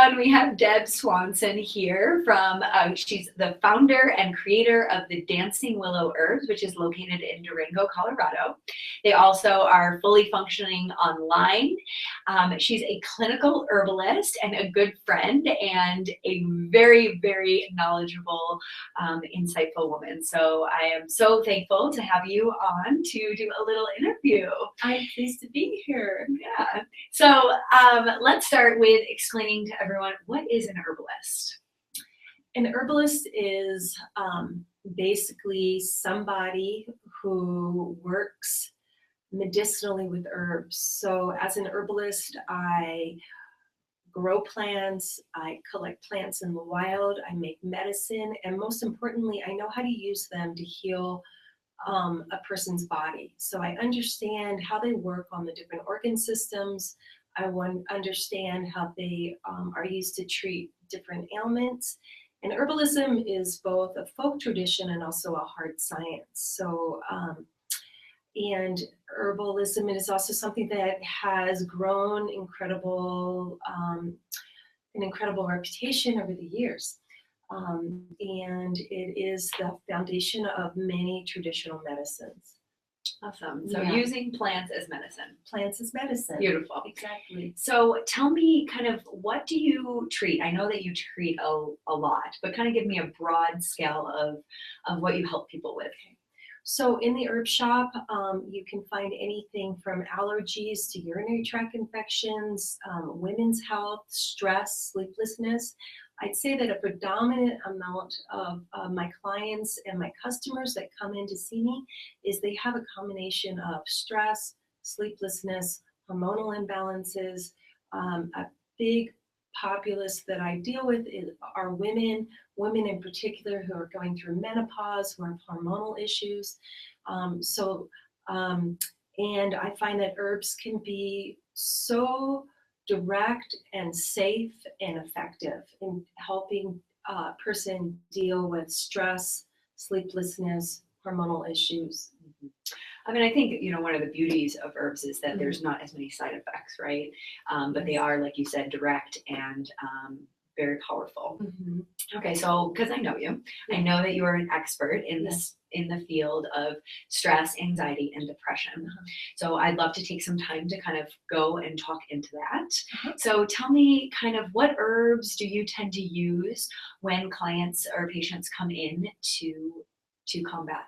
everyone. We have Deb Swanson here from, she's the founder and creator of the Dancing Willow Herbs, which is located in Durango, Colorado. They also are fully functioning online. She's a clinical herbalist and a good friend and a very, very knowledgeable, insightful woman. So I am so thankful to have you on to do a little interview. I'm pleased to be here. Yeah. So let's start with explaining to everyone, what is an herbalist? An herbalist is basically somebody who works medicinally with herbs. So as an herbalist, I grow plants, I collect plants in the wild, I make medicine, and most importantly, I know how to use them to heal a person's body. So I understand how they work on the different organ systems. I want to understand how they are used to treat different ailments. And herbalism is both a folk tradition and also a hard science. So, and herbalism is also something that has grown an incredible reputation over the years. And it is the foundation of many traditional medicines. Awesome. So using plants as medicine. Plants as medicine. Beautiful. Exactly. So tell me kind of, what do you treat? I know that you treat a lot, but kind of give me a broad scale of what you help people with. So in the herb shop, you can find anything from allergies to urinary tract infections, women's health, stress, sleeplessness. I'd say that a predominant amount of my clients and my customers that come in to see me is they have a combination of stress, sleeplessness, hormonal imbalances. A big populace that I deal with are women in particular who are going through menopause, who have hormonal issues. And I find that herbs can be so direct and safe and effective in helping a person deal with stress, sleeplessness, hormonal issues. Mm-hmm. I mean, I think, one of the beauties of herbs is that there's not as many side effects, right? But they are, like you said, direct and very powerful. Mm-hmm. Okay, so because I know you, I know that you are an expert in this, in the field of stress, anxiety, and depression. So I'd love to take some time to kind of go and talk into that. So tell me kind of, what herbs do you tend to use when clients or patients come in to combat?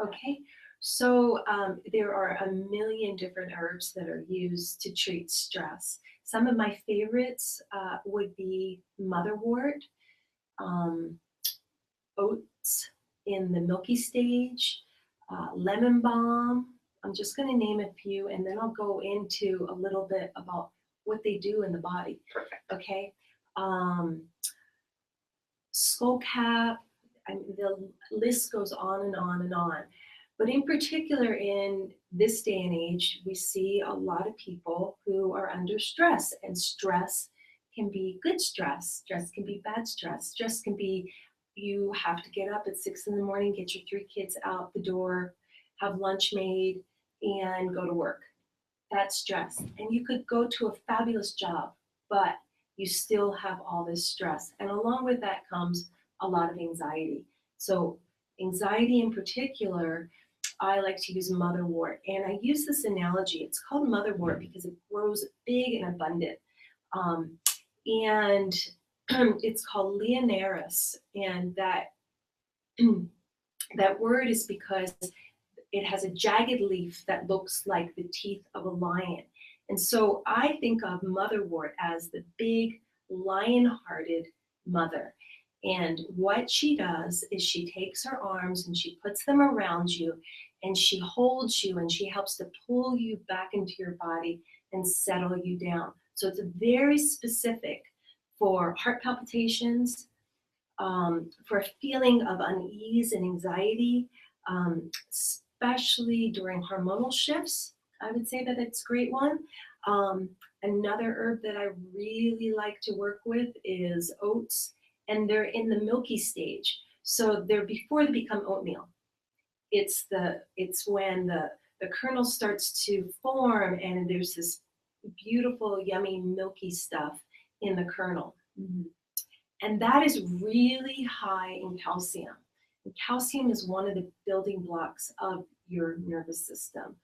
Okay. So there are a million different herbs that are used to treat stress. Some of my favorites would be motherwort, oats in the milky stage, lemon balm. I'm just going to name a few, and then I'll go into a little bit about what they do in the body. Perfect. Okay. Skullcap. The list goes on and on and on. But in particular, in this day and age, we see a lot of people who are under stress, and stress can be good stress. Stress can be bad stress. Stress can be, you have to get up at 6 in the morning, get your 3 kids out the door, have lunch made, and go to work. That's stress. And you could go to a fabulous job, but you still have all this stress. And along with that comes a lot of anxiety. So anxiety in particular, I like to use motherwort. And I use this analogy. It's called motherwort because it grows big and abundant. And it's called Leonaris. And that word is because it has a jagged leaf that looks like the teeth of a lion. And so I think of motherwort as the big lion-hearted mother. And what she does is she takes her arms and she puts them around you, and she holds you, and she helps to pull you back into your body and settle you down. So it's very specific for heart palpitations, for a feeling of unease and anxiety, especially during hormonal shifts. I would say that it's a great one. Another herb that I really like to work with is oats, and they're in the milky stage. So they're before they become oatmeal. It's when the kernel starts to form, and there's this beautiful, yummy, milky stuff in the kernel. Mhm. And that is really high in calcium. And calcium is one of the building blocks of your nervous system.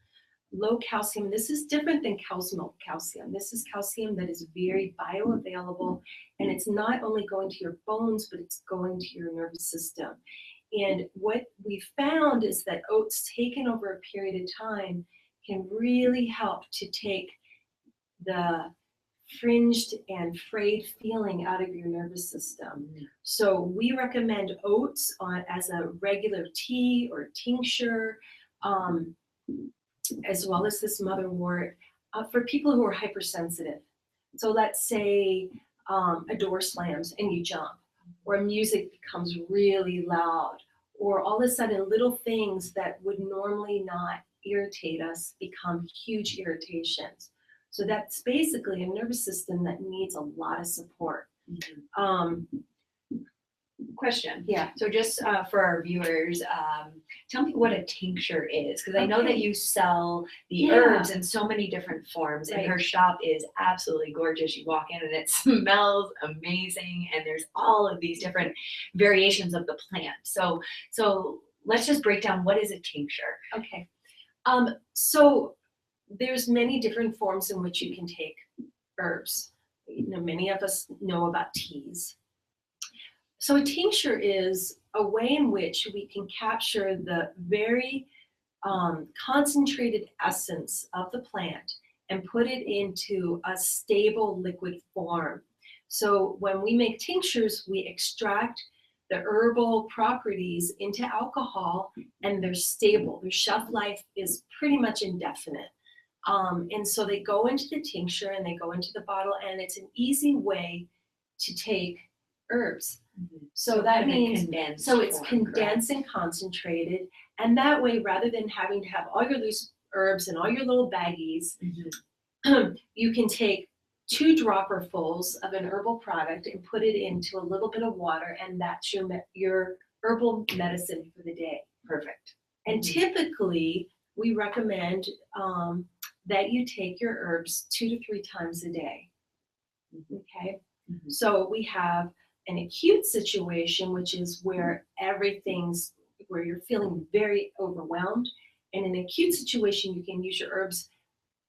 Low calcium, this is different than cow's milk calcium. This is calcium that is very bioavailable, and it's not only going to your bones, but it's going to your nervous system. And what we found is that oats taken over a period of time can really help to take the fringed and frayed feeling out of your nervous system. So we recommend oats as a regular tea or tincture, as well as this motherwort for people who are hypersensitive. So let's say a door slams and you jump, or music becomes really loud, or all of a sudden little things that would normally not irritate us become huge irritations. So that's basically a nervous system that needs a lot of support. Question. Yeah. So just for our viewers, tell me what a tincture is, because I know that you sell the herbs in so many different forms, and her shop is absolutely gorgeous. You walk in and it smells amazing, and there's all of these different variations of the plant. So let's just break down, what is a tincture? Okay. So there's many different forms in which you can take herbs. You know, many of us know about teas. So a tincture is a way in which we can capture the very concentrated essence of the plant and put it into a stable liquid form. So when we make tinctures, we extract the herbal properties into alcohol, and they're stable. Their shelf life is pretty much indefinite. And so they go into the tincture and they go into the bottle, and it's an easy way to take herbs. So that means, it's condensed and concentrated, and that way, rather than having to have all your loose herbs and all your little baggies, you can take 2 dropperfuls of an herbal product and put it into a little bit of water, and that's your herbal medicine for the day. Perfect. And typically, we recommend that you take your herbs 2 to 3 times a day. Okay? So we have an acute situation, which is where where you're feeling very overwhelmed. In an acute situation, you can use your herbs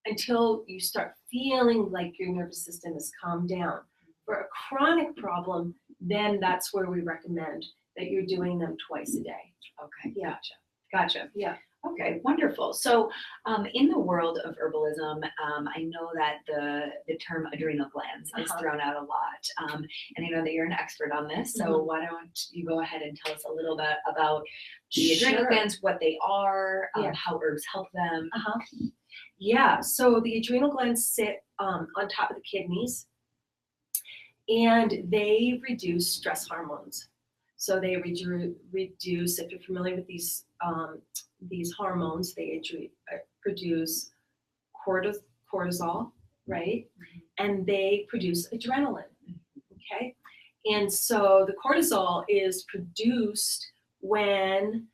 until you start feeling like your nervous system has calmed down. For a chronic problem, then that's where we recommend that you're doing them twice a day. Okay. Yeah. Gotcha. Yeah. Okay, wonderful. So in the world of herbalism, I know that the term adrenal glands is thrown out a lot. And I know that you're an expert on this, so why don't you go ahead and tell us a little bit about the adrenal glands, what they are, how herbs help them. Yeah, so the adrenal glands sit on top of the kidneys, and they reduce stress hormones. So they reduce, if you're familiar with these hormones, they produce cortisol, right? And they produce adrenaline, okay? And so the cortisol is produced when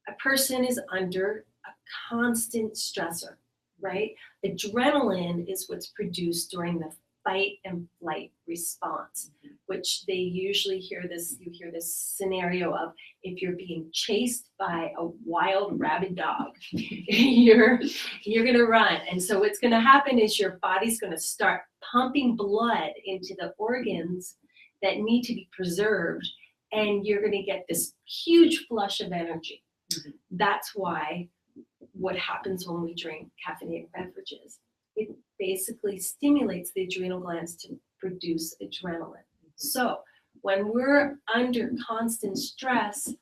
a person is under a constant stressor, right? Adrenaline is what's produced during the fight and flight response, which they usually you hear this scenario of, if you're being chased by a wild rabid dog, you're gonna run. And so what's gonna happen is your body's gonna start pumping blood into the organs that need to be preserved, and you're gonna get this huge flush of energy. That's why what happens when we drink caffeinated beverages, it basically stimulates the adrenal glands to produce adrenaline. So when we're under constant stress,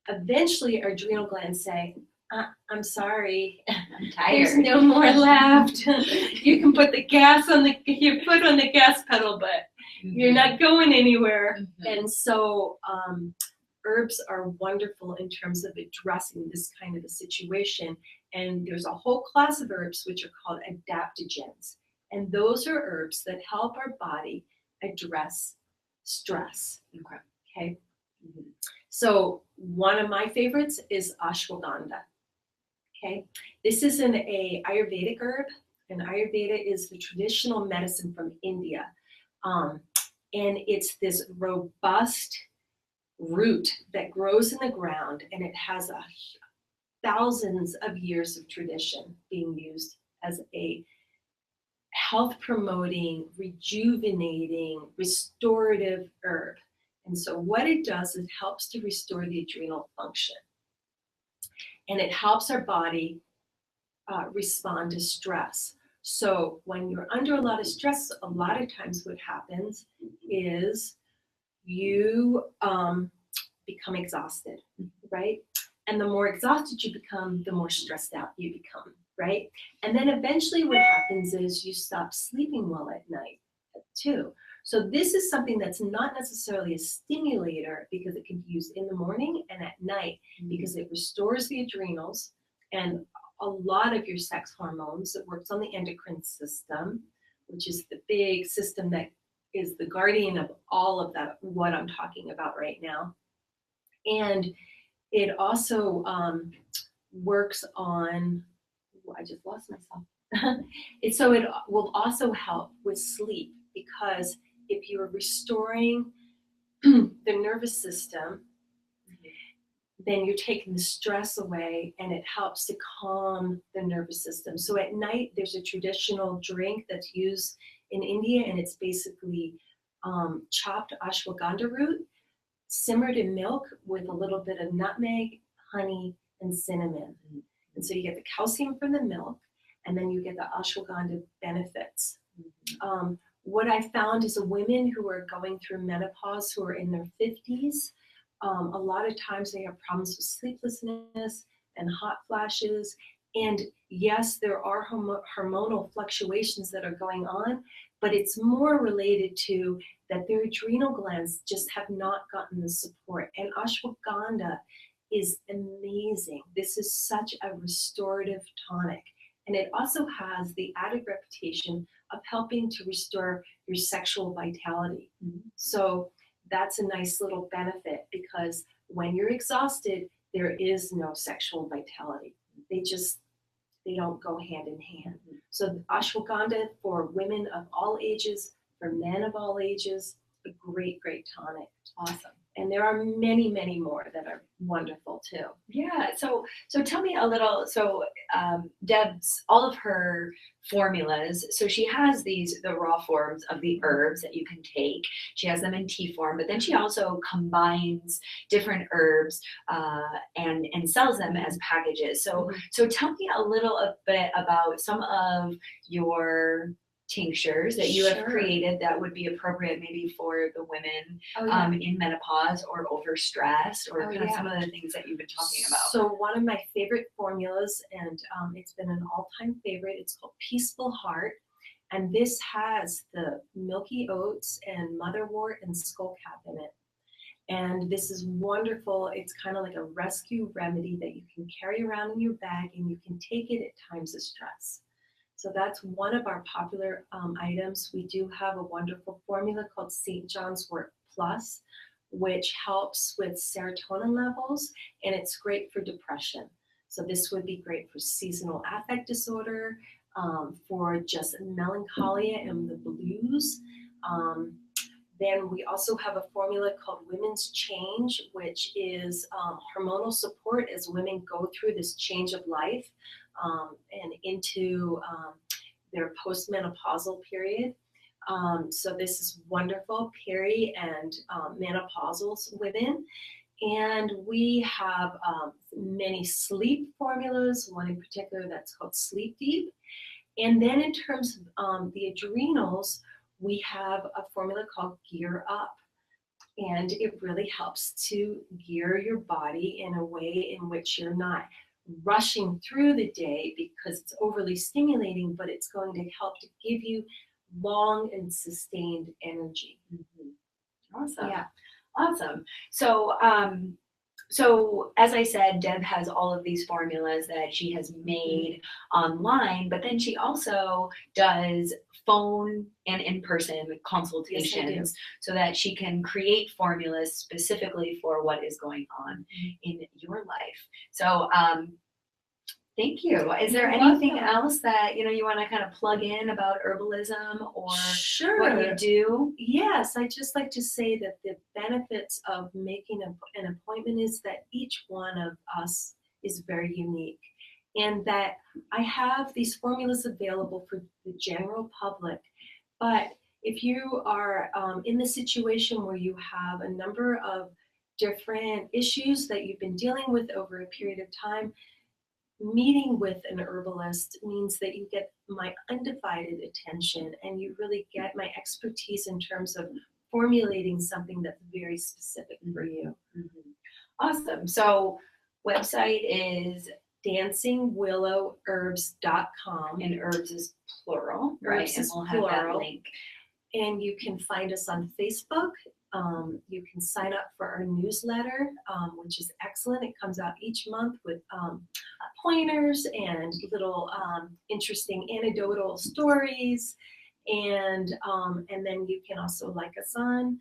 eventually our adrenal glands say, I'm sorry, I'm tired. There's no more left. You can put your foot on the gas pedal, but you're not going anywhere. And so herbs are wonderful in terms of addressing this kind of a situation. And there's a whole class of herbs which are called adaptogens. And those are herbs that help our body address stress. Okay. So one of my favorites is ashwagandha. Okay. This is an Ayurvedic herb, and Ayurveda is the traditional medicine from India. And it's this robust root that grows in the ground, and it has thousands of years of tradition being used as a health promoting, rejuvenating, restorative herb. And so what it does is it helps to restore the adrenal function. And it helps our body respond to stress. So when you're under a lot of stress, a lot of times what happens is you become exhausted, right? And the more exhausted you become, the more stressed out you become, right? And then eventually what happens is you stop sleeping well at night too. So this is something that's not necessarily a stimulator, because it can be used in the morning and at night, because it restores the adrenals and a lot of your sex hormones. It works on the endocrine system, which is the big system that is the guardian of all of that, what I'm talking about right now. And it also works on, I just lost myself. So it will also help with sleep, because if you are restoring the nervous system, then you're taking the stress away, and it helps to calm the nervous system. So at night, there's a traditional drink that's used in India, and it's basically chopped ashwagandha root, simmered in milk with a little bit of nutmeg, honey, and cinnamon. And so you get the calcium from the milk, and then you get the ashwagandha benefits. What I found is women who are going through menopause, who are in their 50s, a lot of times they have problems with sleeplessness and hot flashes. And yes, there are hormonal fluctuations that are going on, but it's more related to that their adrenal glands just have not gotten the support. And ashwagandha is amazing. This is such a restorative tonic. And it also has the added reputation of helping to restore your sexual vitality. So that's a nice little benefit, because when you're exhausted, there is no sexual vitality. They don't go hand in hand. So ashwagandha for women of all ages, for men of all ages, a great, great tonic. Awesome. And there are many, many more that are wonderful too. Yeah. So tell me a little. So Deb's, all of her formulas. So she has the raw forms of the herbs that you can take. She has them in tea form, but then she also combines different herbs and sells them as packages. So tell me a little bit about some of your tinctures that you have created that would be appropriate maybe for the women in menopause or overstressed, or kind of some of the things that you've been talking about. So one of my favorite formulas, and it's been an all-time favorite, it's called Peaceful Heart. And this has the milky oats and motherwort and skullcap in it. And this is wonderful. It's kind of like a rescue remedy that you can carry around in your bag, and you can take it at times of stress. So that's one of our popular items. We do have a wonderful formula called St. John's Wort Plus, which helps with serotonin levels, and it's great for depression. So this would be great for seasonal affect disorder, for just melancholia and the blues. Then we also have a formula called Women's Change, which is hormonal support as women go through this change of life and into their postmenopausal period. So this is wonderful, peri and menopausal women. And we have many sleep formulas, one in particular that's called Sleep Deep. And then in terms of the adrenals, we have a formula called Gear Up. And it really helps to gear your body in a way in which you're not rushing through the day because it's overly stimulating, but it's going to help to give you long and sustained energy. Awesome. Yeah. Awesome. So, so as I said, Deb has all of these formulas that she has made online, but then she also does phone and in-person consultations so that she can create formulas specifically for what is going on in your life. So Thank you. Is there You're anything welcome. else that you want to kind of plug in about herbalism or Sure. what you do? Yes, I just like to say that the benefits of making an appointment is that each one of us is very unique, and that I have these formulas available for the general public. But if you are in the situation where you have a number of different issues that you've been dealing with over a period of time, meeting with an herbalist means that you get my undivided attention and you really get my expertise in terms of formulating something that's very specific for you. Mhm. Awesome. So website is, dancingwillowherbs.com. and herbs is plural, right? Herbs And is we'll have that plural. link. And you can find us on Facebook. You can sign up for our newsletter, which is excellent. It comes out each month with pointers and little interesting anecdotal stories. And then you can also like us on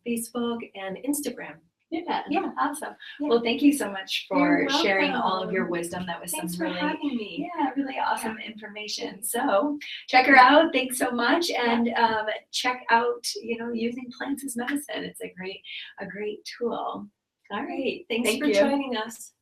Facebook and Instagram. Yeah, awesome. Yeah. Well, thank you so much for You're sharing all of welcome. your wisdom. That was Thanks some for really, having me. really awesome information. So check her out. Thanks so much, and check out using plants as medicine. It's a great tool. All right, Thanks thank for you. joining us.